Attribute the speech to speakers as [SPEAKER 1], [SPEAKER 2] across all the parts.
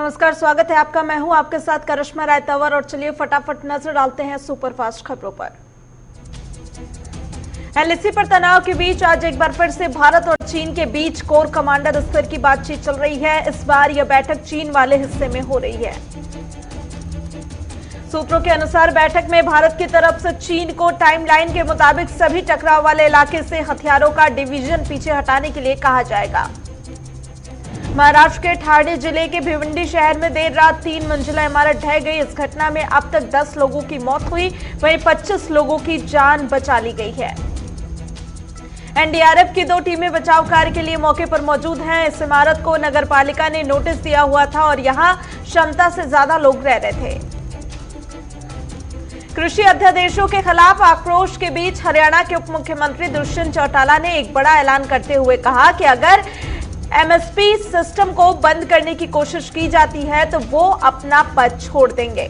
[SPEAKER 1] नमस्कार, स्वागत है आपका। मैं हूं आपके साथ करिश्मा राय तंवर और चलिए फटाफट नजर डालते हैं सुपरफास्ट खबरों पर। एलएसी पर तनाव के बीच आज एक बार फिर से भारत और चीन के बीच कोर कमांडर स्तर की बातचीत चल रही है। इस बार यह बैठक चीन वाले हिस्से में हो रही है। सूत्रों के अनुसार बैठक में भारत की तरफ से चीन को टाइमलाइन के मुताबिक सभी टकराव वाले इलाके से हथियारों का डिवीजन पीछे हटाने के लिए कहा जाएगा। महाराष्ट्र के ठाणे जिले के भिवंडी शहर में देर रात 3 मंजिला इमारत ढह गई। इस घटना में अब तक 10 लोगों की मौत हुई, वहीं 25 लोगों की जान बचा ली गई है। एनडीआरएफ की 2 टीमें बचाव कार्य के लिए मौके पर मौजूद हैं। इस इमारत को नगरपालिका ने नोटिस दिया हुआ था और यहां क्षमता से ज्यादा लोग रह रहे थे। कृषि अध्यादेशों के खिलाफ आक्रोश के बीच हरियाणा के उप मुख्यमंत्री दुष्यंत चौटाला ने एक बड़ा ऐलान करते हुए कहा कि अगर एमएसपी सिस्टम को बंद करने की कोशिश की जाती है तो वो अपना पद छोड़ देंगे।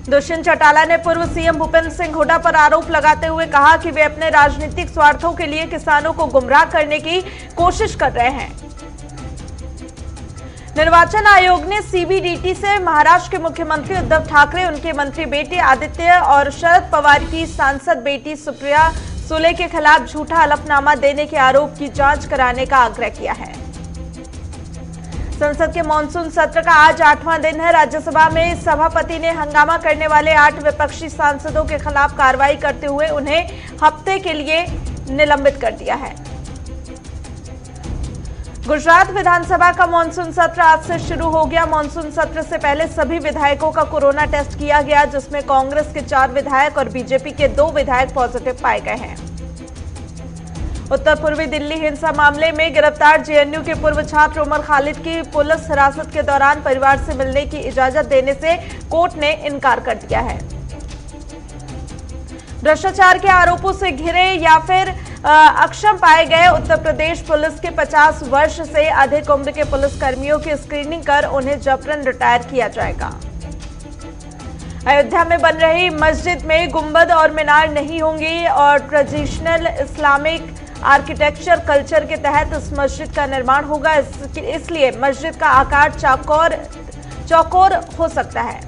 [SPEAKER 1] दुष्यंत चौटाला ने पूर्व सीएम भूपेंद्र सिंह हुड्डा पर आरोप लगाते हुए कहा कि वे अपने राजनीतिक स्वार्थों के लिए किसानों को गुमराह करने की कोशिश कर रहे हैं। निर्वाचन आयोग ने सीबीडीटी से महाराष्ट्र के मुख्यमंत्री उद्धव ठाकरे, उनके मंत्री बेटे आदित्य और शरद पवार की सांसद बेटी सुप्रिया सुले के खिलाफ झूठा हलफनामा देने के आरोप की जांच कराने का आग्रह किया है। संसद के मानसून सत्र का आज 8वां दिन है। राज्यसभा में सभापति ने हंगामा करने वाले 8 विपक्षी सांसदों के खिलाफ कार्रवाई करते हुए उन्हें हफ्ते के लिए निलंबित कर दिया है। गुजरात विधानसभा का मानसून सत्र आज से शुरू हो गया। मानसून सत्र से पहले सभी विधायकों का कोरोना टेस्ट किया गया, जिसमें कांग्रेस के 4 विधायक और बीजेपी के 2 विधायक पॉजिटिव पाए गए हैं। उत्तर पूर्वी दिल्ली हिंसा मामले में गिरफ्तार जेएनयू के पूर्व छात्र उमर खालिद की पुलिस हिरासत के दौरान परिवार से मिलने की इजाजत देने से कोर्ट ने इनकार कर दिया है। भ्रष्टाचार के आरोपों से घिरे या फिर अक्षम पाए गए उत्तर प्रदेश पुलिस के 50 वर्ष से अधिक उम्र के पुलिसकर्मियों की स्क्रीनिंग कर उन्हें जबरन रिटायर किया जाएगा। अयोध्या में बन रही मस्जिद में गुंबद और मीनार नहीं होंगी और ट्रेडिशनल इस्लामिक आर्किटेक्चर कल्चर के तहत इस मस्जिद का निर्माण होगा। इसलिए मस्जिद का आकार चौकोर हो सकता है।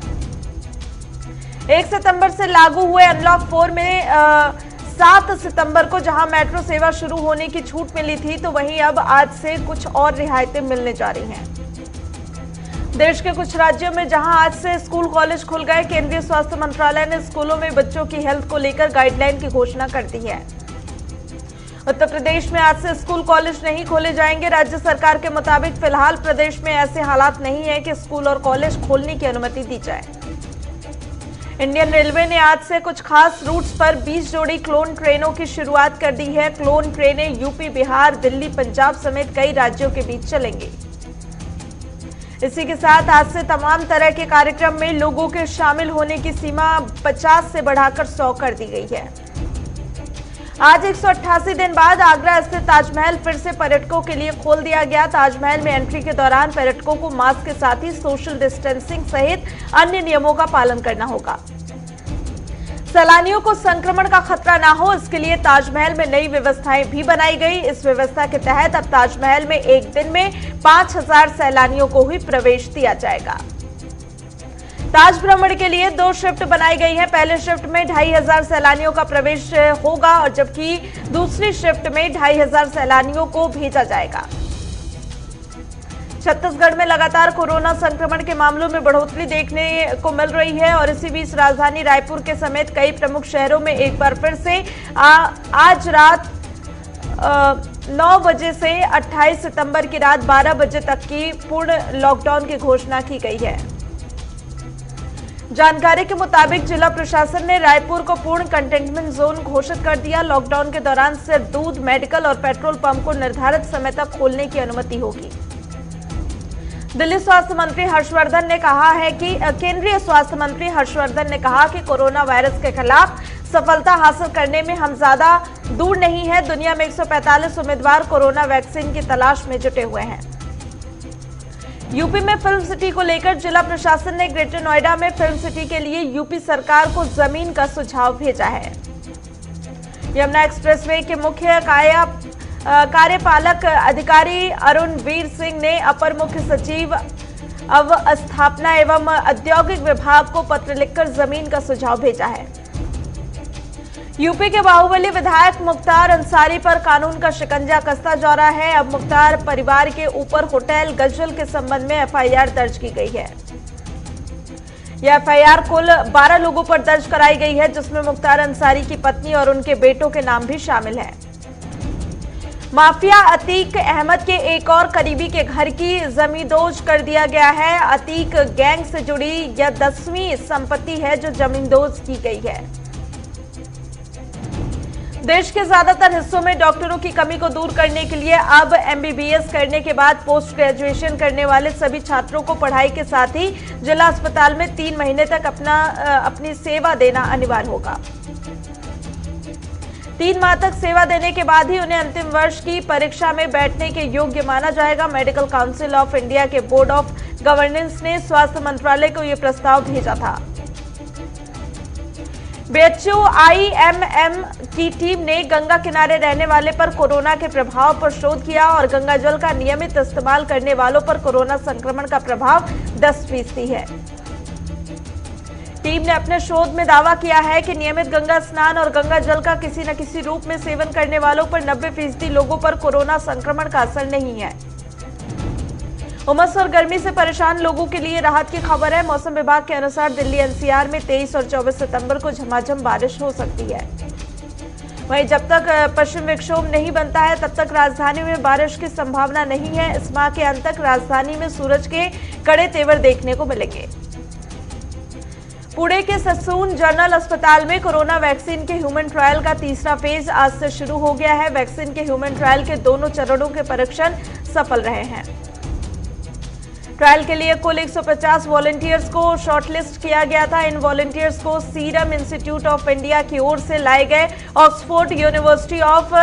[SPEAKER 1] 1 सितंबर से लागू हुए अनलॉक 4 में 7 सितंबर को जहां मेट्रो सेवा शुरू होने की छूट मिली थी, तो वहीं अब आज से कुछ और रियायतें मिलने जा रही हैं। देश के कुछ राज्यों में जहां आज से स्कूल कॉलेज खुल गए, केंद्रीय स्वास्थ्य मंत्रालय ने स्कूलों में बच्चों की हेल्थ को लेकर गाइडलाइन की घोषणा कर दी है। उत्तर प्रदेश में आज से स्कूल कॉलेज नहीं खोले जाएंगे। राज्य सरकार के मुताबिक फिलहाल प्रदेश में ऐसे हालात नहीं है कि स्कूल और कॉलेज खोलने की अनुमति दी जाए। इंडियन रेलवे ने आज से कुछ खास रूट्स पर 20 जोड़ी क्लोन ट्रेनों की शुरुआत कर दी है। क्लोन ट्रेनें यूपी, बिहार, दिल्ली, पंजाब समेत कई राज्यों के बीच चलेंगी। इसी के साथ आज से तमाम तरह के कार्यक्रम में लोगों के शामिल होने की सीमा 50 से बढ़ाकर 100 कर दी गई है। आज 188 दिन बाद आगरा स्थित ताजमहल फिर से पर्यटकों के लिए खोल दिया गया। ताजमहल में एंट्री के दौरान पर्यटकों को मास्क के साथ ही सोशल डिस्टेंसिंग सहित अन्य नियमों का पालन करना होगा। सैलानियों को संक्रमण का खतरा ना हो, इसके लिए ताजमहल में नई व्यवस्थाएं भी बनाई गई। इस व्यवस्था के तहत अब ताजमहल में एक दिन में 5000 सैलानियों को ही प्रवेश दिया जाएगा। ताज भ्रमण के लिए 2 शिफ्ट बनाई गई है। पहले शिफ्ट में 2500 सैलानियों का प्रवेश होगा और जबकि दूसरी शिफ्ट में 2500 सैलानियों को भेजा जाएगा। छत्तीसगढ़ में लगातार कोरोना संक्रमण के मामलों में बढ़ोतरी देखने को मिल रही है और इसी बीच राजधानी रायपुर के समेत कई प्रमुख शहरों में एक बार फिर से आज रात 9 बजे से 28 सितंबर की रात 12 बजे तक की पूर्ण लॉकडाउन की घोषणा की गई है। जानकारी के मुताबिक जिला प्रशासन ने रायपुर को पूर्ण कंटेनमेंट जोन घोषित कर दिया। लॉकडाउन के दौरान सिर्फ दूध, मेडिकल और पेट्रोल पंप को निर्धारित समय तक खोलने की अनुमति होगी। दिल्ली स्वास्थ्य मंत्री हर्षवर्धन ने कहा है कि केंद्रीय स्वास्थ्य मंत्री हर्षवर्धन ने कहा कि कोरोना वायरस के खिलाफ सफलता हासिल करने में हम ज्यादा दूर नहीं है। दुनिया में 145 उम्मीदवार कोरोना वैक्सीन की तलाश में जुटे हुए हैं। यूपी में फिल्म सिटी को लेकर जिला प्रशासन ने ग्रेटर नोएडा में फिल्म सिटी के लिए यूपी सरकार को जमीन का सुझाव भेजा है। यमुना एक्सप्रेसवे के मुख्य कार्यपालक अधिकारी अरुणवीर सिंह ने अपर मुख्य सचिव अवस्थापना एवं औद्योगिक विभाग को पत्र लिखकर जमीन का सुझाव भेजा है। यूपी के बाहुबली विधायक मुख्तार अंसारी पर कानून का शिकंजा कसता जा रहा है। अब मुख्तार परिवार के ऊपर होटल गजल के संबंध में एफआईआर दर्ज की गई है। यह एफआईआर कुल 12 लोगों पर दर्ज कराई गई है, जिसमें मुख्तार अंसारी की पत्नी और उनके बेटों के नाम भी शामिल हैं। माफिया अतीक अहमद के एक और करीबी के घर की जमींदोज कर दिया गया है। अतीक गैंग से जुड़ी यह 10वीं संपत्ति है जो जमींदोज की गई है। देश के ज्यादातर हिस्सों में डॉक्टरों की कमी को दूर करने के लिए अब एमबीबीएस करने के बाद पोस्ट ग्रेजुएशन करने वाले सभी छात्रों को पढ़ाई के साथ ही जिला अस्पताल में 3 महीने तक अपनी सेवा देना अनिवार्य होगा। 3 माह तक सेवा देने के बाद ही उन्हें अंतिम वर्ष की परीक्षा में बैठने के योग्य माना जाएगा। मेडिकल काउंसिल ऑफ इंडिया के बोर्ड ऑफ गवर्नेंस ने स्वास्थ्य मंत्रालय को यह प्रस्ताव भेजा था। बीएचयू आईएमएम की टीम ने गंगा किनारे रहने वाले पर कोरोना के प्रभाव पर शोध किया और गंगा जल का नियमित इस्तेमाल करने वालों पर कोरोना संक्रमण का प्रभाव 10% है। टीम ने अपने शोध में दावा किया है कि नियमित गंगा स्नान और गंगा जल का किसी न किसी रूप में सेवन करने वालों पर 90% लोगों पर कोरोना संक्रमण का असर नहीं है। उमस और गर्मी से परेशान लोगों के लिए राहत की खबर है। मौसम विभाग के अनुसार दिल्ली एनसीआर में 23 और 24 सितंबर को झमाझम बारिश हो सकती है। वहीं जब तक पश्चिम विक्षोभ नहीं बनता है तब तक राजधानी में बारिश की संभावना नहीं है। इस माह के अंत तक राजधानी में सूरज के कड़े तेवर देखने को मिलेंगे। पुणे के ससून जनरल अस्पताल में कोरोना वैक्सीन के ह्यूमन ट्रायल का तीसरा फेज आज से शुरू हो गया है। वैक्सीन के ह्यूमन ट्रायल के दोनों चरणों के परीक्षण सफल रहे हैं। ट्रायल के लिए कुल 150 वॉलंटियर्स को शॉर्टलिस्ट किया गया था। इन वॉलंटियर्स को सीरम इंस्टीट्यूट ऑफ इंडिया की ओर से लाए गए ऑक्सफोर्ड यूनिवर्सिटी ऑफ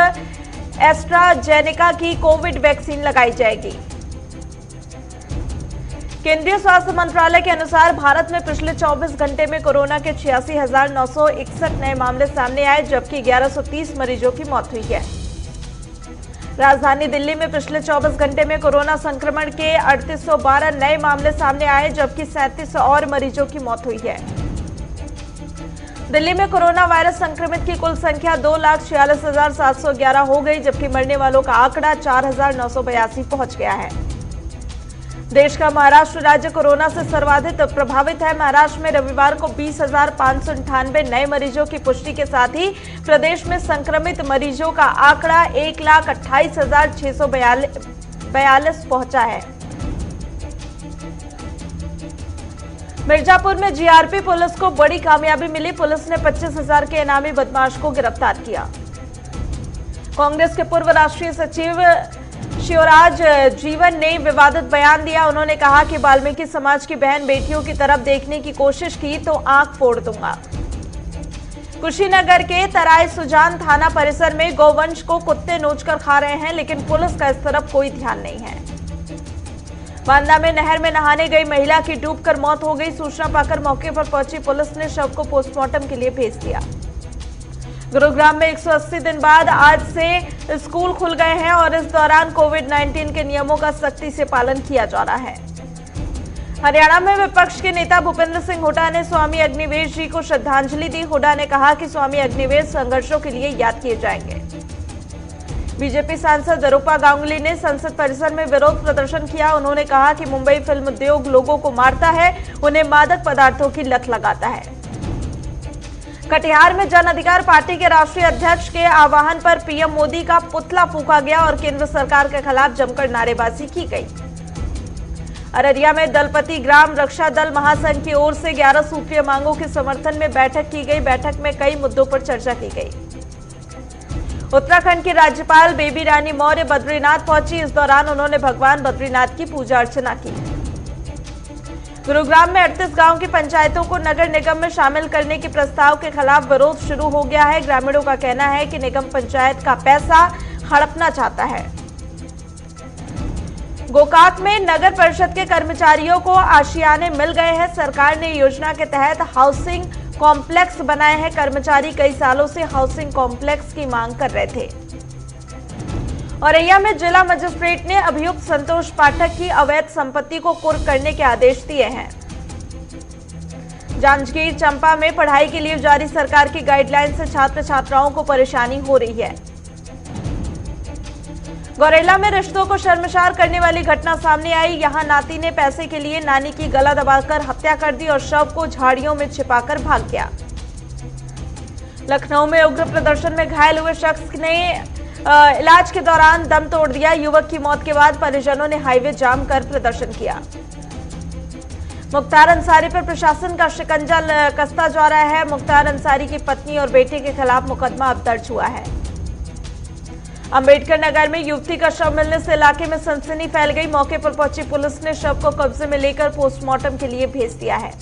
[SPEAKER 1] एस्ट्राजेनेका की कोविड वैक्सीन लगाई जाएगी। केंद्रीय स्वास्थ्य मंत्रालय के अनुसार भारत में पिछले 24 घंटे में कोरोना के 86,961 नए मामले सामने आए, जबकि 1130 मरीजों की मौत हुई है। राजधानी दिल्ली में पिछले 24 घंटे में कोरोना संक्रमण के 3812 नए मामले सामने आए, जबकि 37 और मरीजों की मौत हुई है। दिल्ली में कोरोना वायरस संक्रमित की कुल संख्या 2,46,711 हो गई, जबकि मरने वालों का आंकड़ा 4,982 पहुंच गया है। देश का महाराष्ट्र राज्य कोरोना से सर्वाधिक प्रभावित है। महाराष्ट्र में रविवार को 20,598 नए मरीजों की पुष्टि के साथ ही प्रदेश में संक्रमित मरीजों का आंकड़ा 1,28,642 पहुंचा है। मिर्जापुर में जीआरपी पुलिस को बड़ी कामयाबी मिली। पुलिस ने 25,000 के इनामी बदमाश को गिरफ्तार किया। कांग्रेस के पूर्व राष्ट्रीय सचिव शिवराज जीवन ने विवादित बयान दिया। उन्होंने कहा कि वाल्मीकि समाज की बहन बेटियों की तरफ देखने की कोशिश की तो आंख फोड़ दूंगा। कुशीनगर के तराई सुजान थाना परिसर में गौवंश को कुत्ते नोचकर खा रहे हैं, लेकिन पुलिस का इस तरफ कोई ध्यान नहीं है। बांदा में नहर में नहाने गई महिला की डूबकर मौत हो गई। सूचना पाकर मौके पर पहुंची पुलिस ने शव को पोस्टमार्टम के लिए भेज दिया। गुरुग्राम में 180 दिन बाद आज से स्कूल खुल गए हैं और इस दौरान कोविड-19 के नियमों का सख्ती से पालन किया जा रहा है। हरियाणा में विपक्ष के नेता भूपेंद्र सिंह हुड्डा ने स्वामी अग्निवेश जी को श्रद्धांजलि दी। हुड्डा ने कहा कि स्वामी अग्निवेश संघर्षों के लिए याद किए जाएंगे। बीजेपी सांसद रूपा गांगुली ने संसद परिसर में विरोध प्रदर्शन किया। उन्होंने कहा कि मुंबई फिल्म उद्योग लोगों को मारता है, उन्हें मादक पदार्थों की लत लगाता है। कटिहार में जन अधिकार पार्टी के राष्ट्रीय अध्यक्ष के आह्वान पर पीएम मोदी का पुतला फूंका गया और केंद्र सरकार के खिलाफ जमकर नारेबाजी की गई। अररिया में दलपति ग्राम रक्षा दल महासंघ की ओर से 11 सूत्रीय मांगों के समर्थन में बैठक की गई। बैठक में कई मुद्दों पर चर्चा की गई। उत्तराखंड की राज्यपाल बेबी रानी मौर्य बद्रीनाथ पहुंची। इस दौरान उन्होंने भगवान बद्रीनाथ की पूजा अर्चना की। गुरुग्राम में 38 गांव की पंचायतों को नगर निगम में शामिल करने के प्रस्ताव के खिलाफ विरोध शुरू हो गया है। ग्रामीणों का कहना है कि निगम पंचायत का पैसा हड़पना चाहता है। गोकाक में नगर परिषद के कर्मचारियों को आशियाने मिल गए हैं। सरकार ने योजना के तहत हाउसिंग कॉम्प्लेक्स बनाए हैं। कर्मचारी कई सालों से हाउसिंग कॉम्प्लेक्स की मांग कर रहे थे। औरैया में जिला मजिस्ट्रेट ने अभियुक्त संतोष पाठक की अवैध संपत्ति को कुर्क करने के आदेश दिए हैं। जांजगीर चंपा में पढ़ाई के लिए जारी सरकार की गाइडलाइन से छात्र छात्राओं को परेशानी हो रही है। गौरेला में रिश्तों को शर्मसार करने वाली घटना सामने आई। यहां नाती ने पैसे के लिए नानी की गला दबाकर हत्या कर दी और शव को झाड़ियों में छिपाकर भाग गया। लखनऊ में उग्र प्रदर्शन में घायल हुए शख्स ने इलाज के दौरान दम तोड़ दिया। युवक की मौत के बाद परिजनों ने हाईवे जाम कर प्रदर्शन किया। मुख्तार अंसारी पर प्रशासन का शिकंजा कसता जा रहा है। मुख्तार अंसारी की पत्नी और बेटे के खिलाफ मुकदमा अब दर्ज हुआ है। अंबेडकर नगर में युवती का शव मिलने से इलाके में सनसनी फैल गई। मौके पर पहुंची पुलिस ने शव को कब्जे में लेकर पोस्टमार्टम के लिए भेज दिया है।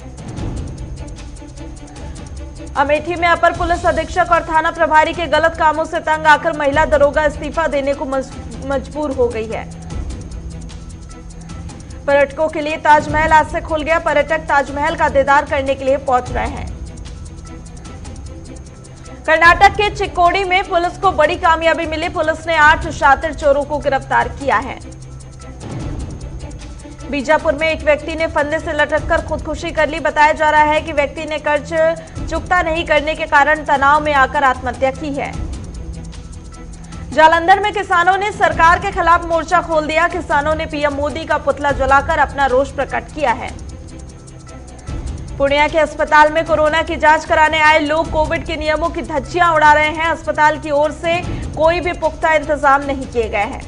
[SPEAKER 1] अमेठी में अपर पुलिस अधीक्षक और थाना प्रभारी के गलत कामों से तंग आकर महिला दरोगा इस्तीफा देने को मजबूर हो गई है। पर्यटकों के लिए ताजमहल आज से खुल गया। पर्यटक ताजमहल का दीदार करने के लिए पहुंच रहे हैं। कर्नाटक के चिक्कोडी में पुलिस को बड़ी कामयाबी मिली। पुलिस ने 8 शातिर चोरों को गिरफ्तार किया है। बीजापुर में एक व्यक्ति ने फंदे से लटककर खुदकुशी कर ली। बताया जा रहा है कि व्यक्ति ने कर्ज चुकता नहीं करने के कारण तनाव में आकर आत्महत्या की है। जालंधर में किसानों ने सरकार के खिलाफ मोर्चा खोल दिया। किसानों ने पीएम मोदी का पुतला जलाकर अपना रोष प्रकट किया है। पूर्णिया के अस्पताल में कोरोना की जांच कराने आए लोग कोविड के नियमों की धज्जियां उड़ा रहे हैं। अस्पताल की ओर से कोई भी पुख्ता इंतजाम नहीं किए गए हैं।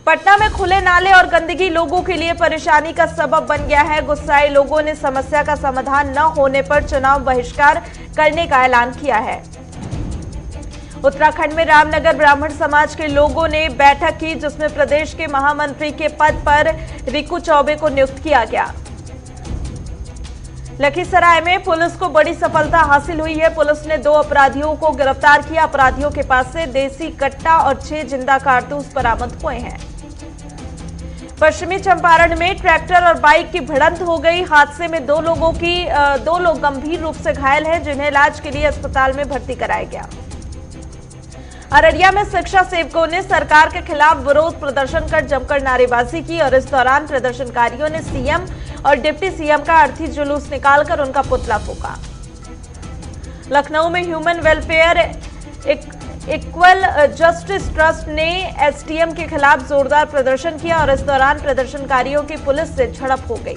[SPEAKER 1] पटना में खुले नाले और गंदगी लोगों के लिए परेशानी का सबब बन गया है। गुस्साए लोगों ने समस्या का समाधान न होने पर चुनाव बहिष्कार करने का ऐलान किया है। उत्तराखंड में रामनगर ब्राह्मण समाज के लोगों ने बैठक की, जिसमें प्रदेश के महामंत्री के पद पर रिकू चौबे को नियुक्त किया गया। लखीसराय में पुलिस को बड़ी सफलता हासिल हुई है। पुलिस ने 2 अपराधियों को गिरफ्तार किया। अपराधियों के पास से देसी कट्टा और 6 जिंदा कारतूस बरामद हुए हैं। पश्चिमी चंपारण में ट्रैक्टर और बाइक की भिड़ंत हो गई। हादसे में 2 लोग गंभीर रूप से घायल हैं, जिन्हें इलाज के लिए अस्पताल में भर्ती कराया गया। अररिया में शिक्षा सेवकों ने सरकार के खिलाफ विरोध प्रदर्शन कर जमकर नारेबाजी की और इस दौरान प्रदर्शनकारियों ने सीएम और डिप्टी सीएम का अर्थी जुलूस निकालकर उनका पुतला फूंका। लखनऊ में human welfare equal justice trust ने एसडीएम के खिलाफ जोरदार प्रदर्शन किया और इस दौरान प्रदर्शनकारियों की पुलिस से झड़प हो गई।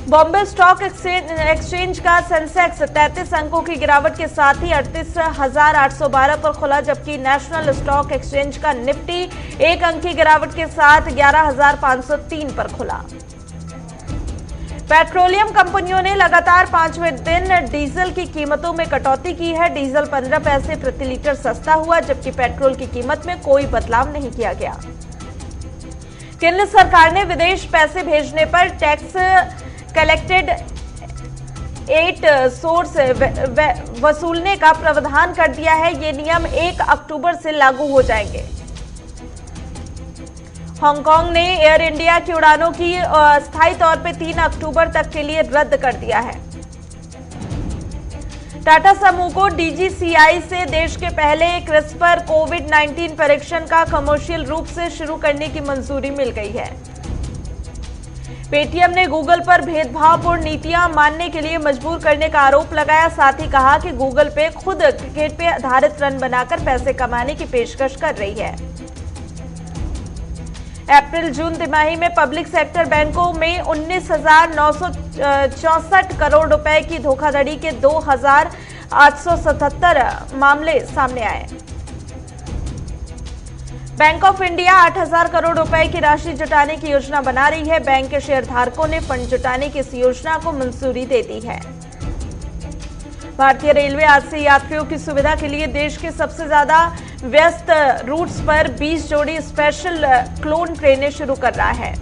[SPEAKER 1] बॉम्बे स्टॉक एक्सचेंज का सेंसेक्स 33 अंकों की गिरावट के साथ ही 38,812 पर खुला, जबकि नेशनल स्टॉक एक्सचेंज का निफ्टी 1 अंक की गिरावट के साथ 11,503 पर खुला। पेट्रोलियम कंपनियों ने लगातार 5वें दिन डीजल की कीमतों में कटौती की है। डीजल 15 पैसे प्रति लीटर सस्ता हुआ, जबकि पेट्रोल की कीमत में कोई बदलाव नहीं किया गया। केंद्र सरकार ने विदेश पैसे भेजने पर टैक्स कलेक्टेड 8 सोर्स वसूलने का प्रावधान कर दिया है। ये नियम 1 अक्टूबर से लागू हो जाएंगे। हांगकांग ने एयर इंडिया की उड़ानों की अस्थायी तौर पे 3 अक्टूबर तक के लिए रद्द कर दिया है। टाटा समूह को डीजीसीआई से देश के पहले क्रिस्पर कोविड-19 परीक्षण का कमर्शियल रूप से शुरू करने की मंजूरी मिल गई है। पेटीएम ने गूगल पर भेदभावपूर्ण नीतियां मानने के लिए मजबूर करने का आरोप लगाया। साथ ही कहा कि गूगल पे खुद क्रिकेट पे आधारित रन बनाकर पैसे कमाने की पेशकश कर रही है। अप्रैल-जून तिमाही में पब्लिक सेक्टर बैंकों में 19,964 करोड़ रुपए की धोखाधड़ी के 2,877 मामले सामने आए। बैंक ऑफ इंडिया 8,000 करोड़ रुपए की राशि जुटाने की योजना बना रही है। बैंक के शेयरधारकों ने फंड जुटाने की इस योजना को मंजूरी दे दी है। भारतीय रेलवे आज से यात्रियों की सुविधा के लिए देश के सबसे ज्यादा व्यस्त रूट्स पर 20 जोड़ी स्पेशल क्लोन ट्रेनें शुरू कर रहा है।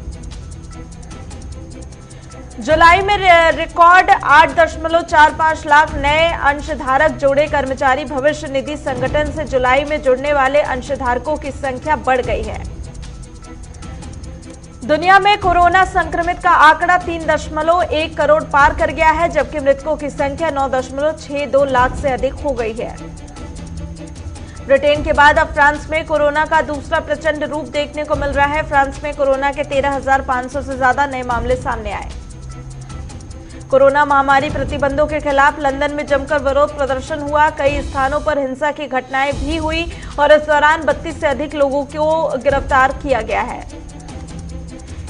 [SPEAKER 1] जुलाई में रिकॉर्ड 8.45 लाख नए अंशधारक जोड़े। कर्मचारी भविष्य निधि संगठन से जुलाई में जुड़ने वाले अंशधारकों की संख्या बढ़ गई है। दुनिया में कोरोना संक्रमित का आंकड़ा 3.1 करोड़ पार कर गया है, जबकि मृतकों की संख्या 9.62 लाख से अधिक हो गई है। ब्रिटेन के बाद अब फ्रांस में कोरोना का दूसरा प्रचंड रूप देखने को मिल रहा है। फ्रांस में कोरोना के 13,500 से ज्यादा नए मामले सामने आए। कोरोना महामारी प्रतिबंधों के खिलाफ लंदन में जमकर विरोध प्रदर्शन हुआ। कई स्थानों पर हिंसा की घटनाएं भी हुई और इस दौरान 32 से अधिक लोगों को गिरफ्तार किया गया है।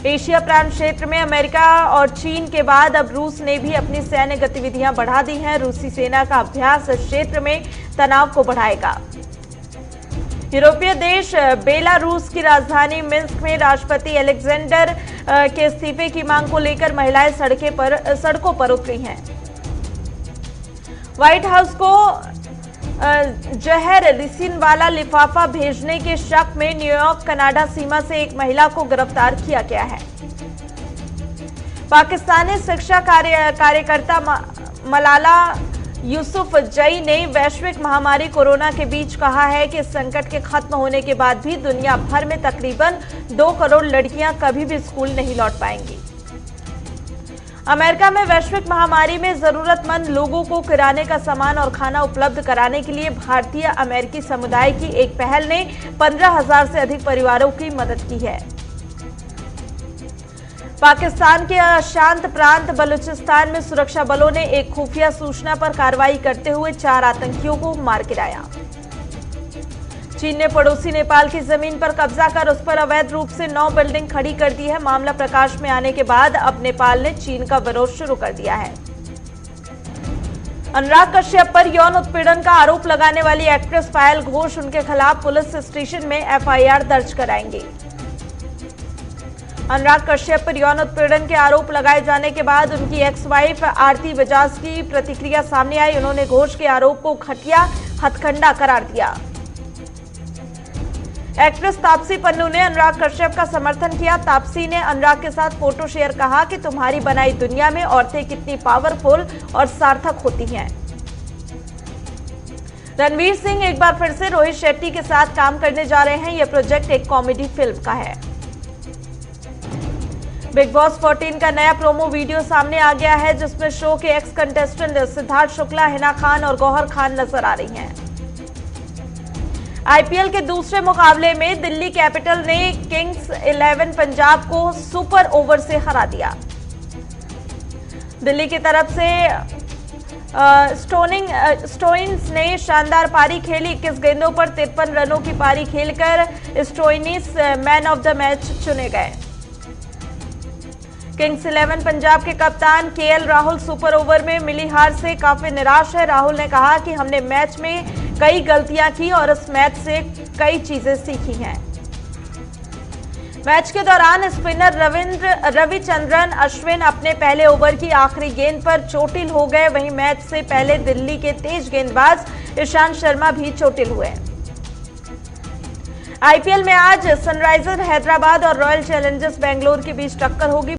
[SPEAKER 1] एशिया प्रांत क्षेत्र में अमेरिका और चीन के बाद अब रूस ने भी अपनी सैन्य गतिविधियां बढ़ा दी हैं। रूसी सेना का अभ्यास इस क्षेत्र में तनाव को बढ़ाएगा। यूरोपीय देश बेलारूस की राजधानी मिन्स्क में राष्ट्रपति अलेक्जेंडर के इस्तीफे की मांग को लेकर महिलाएं सड़कों पर उतरी हैं। व्हाइट हाउस को जहर रिसिन वाला लिफाफा भेजने के शक में न्यूयॉर्क कनाडा सीमा से एक महिला को गिरफ्तार किया गया है। पाकिस्तानी शिक्षा कार्यकर्ता मलाला यूसुफजई ने वैश्विक महामारी कोरोना के बीच कहा है कि इस संकट के खत्म होने के बाद भी दुनिया भर में तकरीबन 2 करोड़ लड़कियां कभी भी स्कूल नहीं लौट पाएंगी। अमेरिका में वैश्विक महामारी में जरूरतमंद लोगों को किराने का सामान और खाना उपलब्ध कराने के लिए भारतीय अमेरिकी समुदाय की एक पहल ने 15,000 से अधिक परिवारों की मदद की है। पाकिस्तान के अशांत प्रांत बलूचिस्तान में सुरक्षा बलों ने एक खुफिया सूचना पर कार्रवाई करते हुए 4 आतंकियों को मार गिराया। चीन ने पड़ोसी नेपाल की जमीन पर कब्जा कर उस पर अवैध रूप से 9 बिल्डिंग खड़ी कर दी है। मामला प्रकाश में आने के बाद अब नेपाल ने चीन का विरोध शुरू कर दिया है। अनुराग कश्यप पर यौन उत्पीड़न का आरोप लगाने वाली एक्ट्रेस पायल घोष उनके खिलाफ पुलिस स्टेशन में एफआईआर दर्ज कराएंगी। अनुराग कश्यप पर यौन उत्पीड़न के आरोप लगाए जाने के बाद उनकी एक्स वाइफ आरती बजाज की प्रतिक्रिया सामने आई। उन्होंने घोष के आरोप को घटिया हथकंडा करार दिया। एक्ट्रेस तापसी पन्नू ने अनुराग कश्यप का समर्थन किया। तापसी ने अनुराग के साथ फोटो शेयर कहा कि तुम्हारी बनाई दुनिया में औरतें कितनी पावरफुल और सार्थक होती हैं। रणवीर सिंह एक बार फिर से रोहित शेट्टी के साथ काम करने जा रहे हैं। यह प्रोजेक्ट एक कॉमेडी फिल्म का है। बिग बॉस 14 का नया प्रोमो वीडियो सामने आ गया है, जिसमें शो के एक्स कंटेस्टेंट सिद्धार्थ शुक्ला, हिना खान और गौहर खान नजर आ रही हैं। आईपीएल के दूसरे मुकाबले में दिल्ली कैपिटल ने किंग्स 11 पंजाब को सुपर ओवर से हरा दिया। दिल्ली की तरफ से स्टोइनिस ने शानदार पारी खेली। 21 गेंदों पर 53 रनों की पारी खेलकर Stoinis man of the match चुने गए। किंग्स 11 पंजाब के कप्तान केएल राहुल सुपर ओवर में मिली हार से काफी निराश है। राहुल ने कहा कि हमने मैच में कई गलतियां की और इस मैच से कई चीजें सीखी हैं। मैच के दौरान स्पिनर रविचंद्रन अश्विन अपने पहले ओवर की आखिरी गेंद पर चोटिल हो गए। वहीं मैच से पहले दिल्ली के तेज गेंदबाज ईशांत शर्मा भी चोटिल हुए। आईपीएल में आज सनराइजर्स हैदराबाद और रॉयल चैलेंजर्स बेंगलुरु के बीच टक्कर होगी।